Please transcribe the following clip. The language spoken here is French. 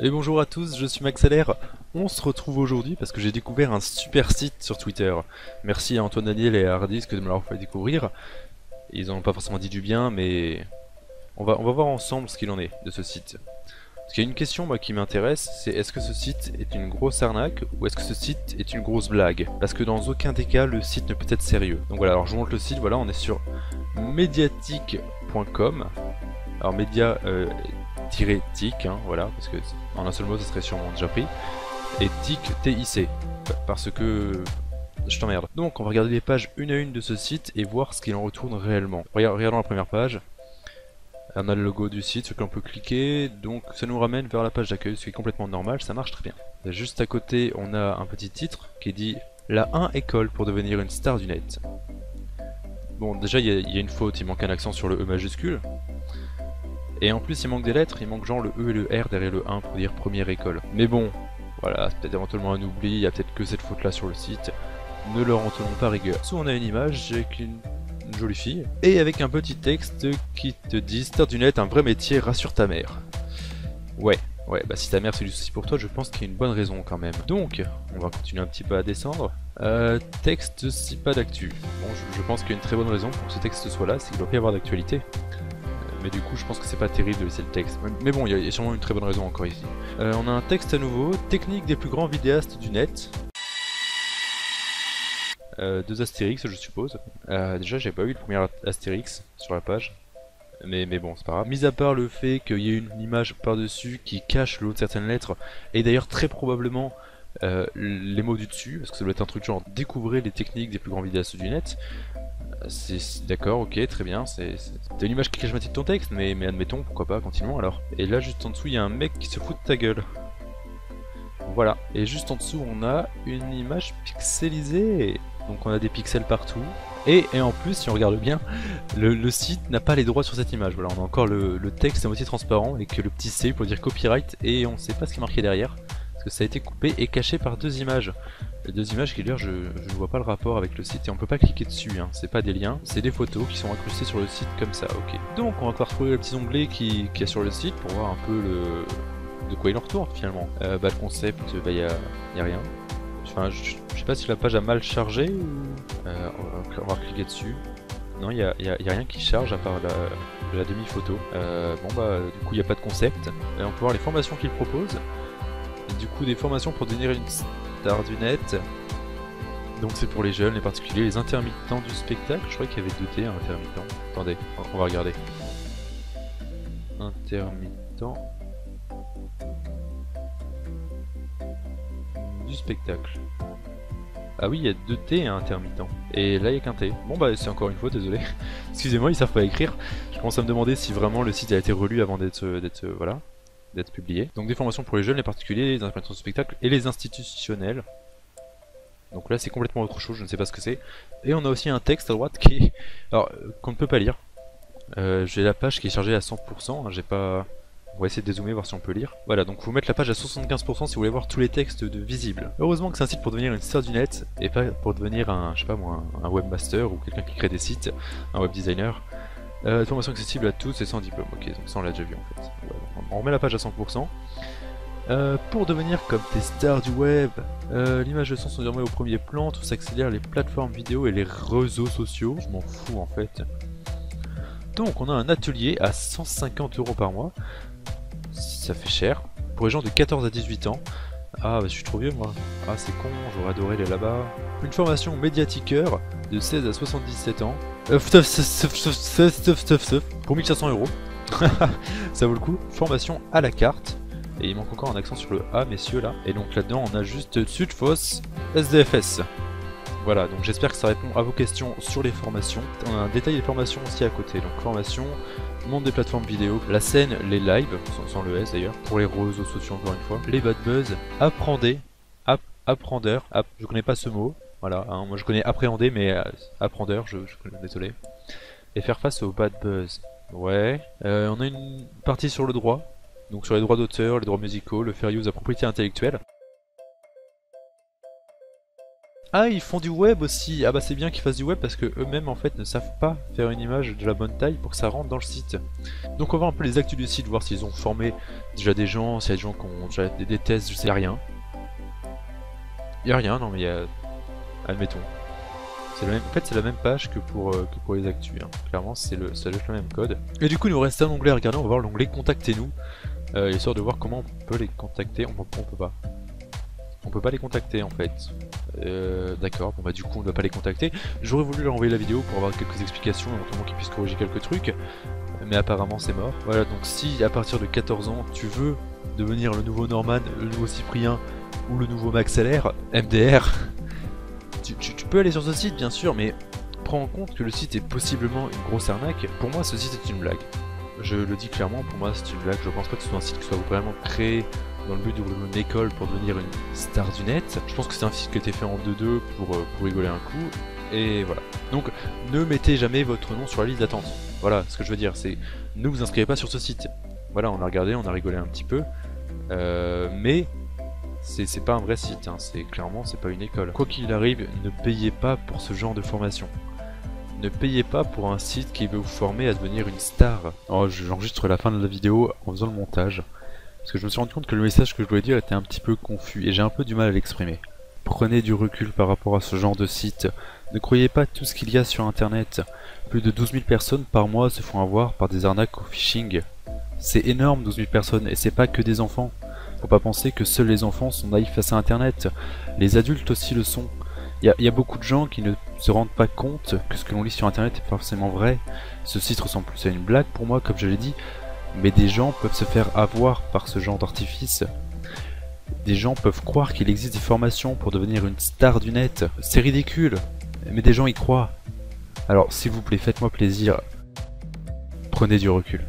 Et bonjour à tous, je suis Maxaler. On se retrouve aujourd'hui parce que j'ai découvert un super site sur Twitter. Merci à Antoine Daniel et à Hardisque de me l'avoir fait découvrir. Ils n'ont pas forcément dit du bien, mais on va voir ensemble ce qu'il en est de ce site. Parce qu'il y a une question moi, qui m'intéresse, c'est est-ce que ce site est une grosse arnaque ou est-ce que ce site est une grosse blague? Parce que dans aucun des cas, le site ne peut être sérieux. Donc voilà, alors je vous montre le site, voilà, on est sur mediatic.com. Alors média tic, hein, voilà, parce que en un seul mot ça serait sûrement déjà pris. Et tic, TIC, parce que je t'emmerde. Donc on va regarder les pages une à une de ce site et voir ce qu'il en retourne réellement. Regardons la première page. On a le logo du site, sur lequel on peut cliquer, donc ça nous ramène vers la page d'accueil, ce qui est complètement normal, ça marche très bien. Juste à côté, on a un petit titre qui dit « La 1 école pour devenir une star du net ». Bon, déjà il y a une faute, il manque un accent sur le E majuscule. Et en plus il manque des lettres, il manque genre le E et le R derrière le 1 pour dire première école. Mais bon, voilà, c'est peut-être éventuellement un oubli, il y a peut-être que cette faute là sur le site. Ne leur en tenons pas rigueur. Soit on a une image avec une jolie fille, et avec un petit texte qui te dit star du net, un vrai métier, rassure ta mère. Ouais, bah si ta mère c'est du souci pour toi, je pense qu'il y a une bonne raison quand même. Donc, on va continuer un petit peu à descendre. Texte si pas d'actu. Bon, je pense qu'il y a une très bonne raison pour que ce texte soit là, c'est qu'il doit pas y avoir d'actualité. Mais du coup je pense que c'est pas terrible de laisser le texte. Mais bon, il y a sûrement une très bonne raison encore ici. On a un texte à nouveau, technique des plus grands vidéastes du net. Deux astérix je suppose. Déjà j'ai pas eu le premier astérix sur la page. Mais bon c'est pas grave. Mis à part le fait qu'il y ait une image par dessus qui cache le haut de certaines lettres. Et d'ailleurs très probablement les mots du dessus. Parce que ça doit être un truc genre découvrez les techniques des plus grands vidéastes du net. D'accord, ok, très bien, c'est une image qui cache ma de ton texte, mais admettons, pourquoi pas, continuons alors. Et là, juste en dessous, il y a un mec qui se fout de ta gueule. Voilà, et juste en dessous, on a une image pixelisée. Donc on a des pixels partout. Et en plus, si on regarde bien, le site n'a pas les droits sur cette image. Voilà, on a encore le texte à moitié transparent et que le petit C pour dire copyright, et on sait pas ce qui est marqué derrière. Parce que ça a été coupé et caché par deux images. Les deux images qui d'ailleurs je ne vois pas le rapport avec le site et on peut pas cliquer dessus, hein. C'est pas des liens, c'est des photos qui sont incrustées sur le site comme ça, ok. Donc on va pouvoir trouver le petit onglet qu'il y a sur le site pour voir un peu de quoi il en retourne finalement. Le concept, bah y a rien. Enfin je sais pas si la page a mal chargé ou... on va cliquer dessus. Non, y a rien qui charge à part la demi-photo. Bon bah du coup il n'y a pas de concept. Et on peut voir les formations qu'il propose. Et du coup des formations pour devenir une star du net. Donc c'est pour les jeunes, les particuliers, les intermittents du spectacle. Je crois qu'il y avait 2 T, un intermittent. Attendez, on va regarder. Intermittent du spectacle. Ah oui, il y a 2 T et un intermittent. Et là il n'y a qu'un T. Bon bah c'est encore une fois, désolé. Excusez-moi, ils savent pas écrire. Je commence à me demander si vraiment le site a été relu avant d'être publié. Donc des formations pour les jeunes, les particuliers, les intermittents du spectacle et les institutionnels. Donc là c'est complètement autre chose, je ne sais pas ce que c'est. Et on a aussi un texte à droite qui... Alors, qu'on ne peut pas lire. J'ai la page qui est chargée à 100%, hein, j'ai pas... On va essayer de dézoomer, voir si on peut lire. Voilà, donc vous mettre la page à 75% si vous voulez voir tous les textes visibles. Heureusement que c'est un site pour devenir une star du net, et pas pour devenir un, je sais pas moi, un webmaster ou quelqu'un qui crée des sites, un web designer. Formation accessible à tous et sans diplôme, ok, donc ça on l'a déjà vu en fait. Voilà, on remet la page à 100%. Pour devenir comme des stars du web, l'image et le son sont désormais au premier plan, tout s'accélère, les plateformes vidéo et les réseaux sociaux, je m'en fous en fait. Donc on a un atelier à 150 € par mois, ça fait cher, pour les gens de 14 à 18 ans. Ah bah je suis trop vieux moi, ah c'est con, j'aurais adoré aller là-bas. Une formation médiatiqueur de 16 à 77 ans, pour 1500 €, ça vaut le coup, formation à la carte. Et il manque encore un accent sur le A, messieurs, là. Et donc là-dedans, on a juste Sudfos SDFS. Voilà, donc j'espère que ça répond à vos questions sur les formations. On a un détail des formations aussi à côté. Donc formation, monde des plateformes vidéo, la scène, les lives, sans le S d'ailleurs, pour les réseaux sociaux encore une fois, les bad buzz, apprendeur, je connais pas ce mot, voilà, hein, moi je connais appréhender, mais apprendeur, je connais, désolé. Et faire face aux bad buzz. Ouais, on a une partie sur le droit. Donc sur les droits d'auteur, les droits musicaux, le fair use, la propriété intellectuelle. Ah, ils font du web aussi. Ah bah c'est bien qu'ils fassent du web parce que eux-mêmes en fait ne savent pas faire une image de la bonne taille pour que ça rentre dans le site. Donc on va voir un peu les actus du site, voir s'ils ont formé déjà des gens, s'il y a des gens qui ont déjà des tests, je sais, y a rien. Y a rien, non mais y a... Admettons. C'est en fait c'est la même page que pour les actus, hein. Clairement ça doit être le même code. Et du coup il nous reste un onglet à regarder, on va voir l'onglet contactez-nous. Histoire de voir comment on peut les contacter, on peut pas. On peut pas les contacter en fait. D'accord, bon bah du coup on ne va pas les contacter. J'aurais voulu leur envoyer la vidéo pour avoir quelques explications, éventuellement qu'ils puissent corriger quelques trucs. Mais apparemment c'est mort. Voilà, donc si à partir de 14 ans tu veux devenir le nouveau Norman, le nouveau Cyprien ou le nouveau Max LR, MDR, tu peux aller sur ce site bien sûr, mais prends en compte que le site est possiblement une grosse arnaque. Pour moi ce site est une blague. Je le dis clairement, pour moi c'est une blague, je pense pas que ce soit un site qui soit vraiment créé dans le but d'ouvrir une école pour devenir une star du net. Je pense que c'est un site qui a été fait en 2-2 pour rigoler un coup, et voilà. Donc ne mettez jamais votre nom sur la liste d'attente. Voilà ce que je veux dire, c'est ne vous inscrivez pas sur ce site. Voilà, on a regardé, on a rigolé un petit peu, mais c'est pas un vrai site, hein. C'est pas une école. Quoi qu'il arrive, ne payez pas pour ce genre de formation. Ne payez pas pour un site qui veut vous former à devenir une star. Oh, j'enregistre la fin de la vidéo en faisant le montage, parce que je me suis rendu compte que le message que je voulais dire était un petit peu confus, et j'ai un peu du mal à l'exprimer. Prenez du recul par rapport à ce genre de site. Ne croyez pas tout ce qu'il y a sur internet. Plus de 12 000 personnes par mois se font avoir par des arnaques au phishing. C'est énorme 12 000 personnes, et c'est pas que des enfants. Faut pas penser que seuls les enfants sont naïfs face à internet. Les adultes aussi le sont. Il y a beaucoup de gens qui ne se rendent pas compte que ce que l'on lit sur internet est forcément vrai. Ce site ressemble plus à une blague pour moi, comme je l'ai dit, mais des gens peuvent se faire avoir par ce genre d'artifice. Des gens peuvent croire qu'il existe des formations pour devenir une star du net. C'est ridicule, mais des gens y croient. Alors s'il vous plaît, faites-moi plaisir, prenez du recul.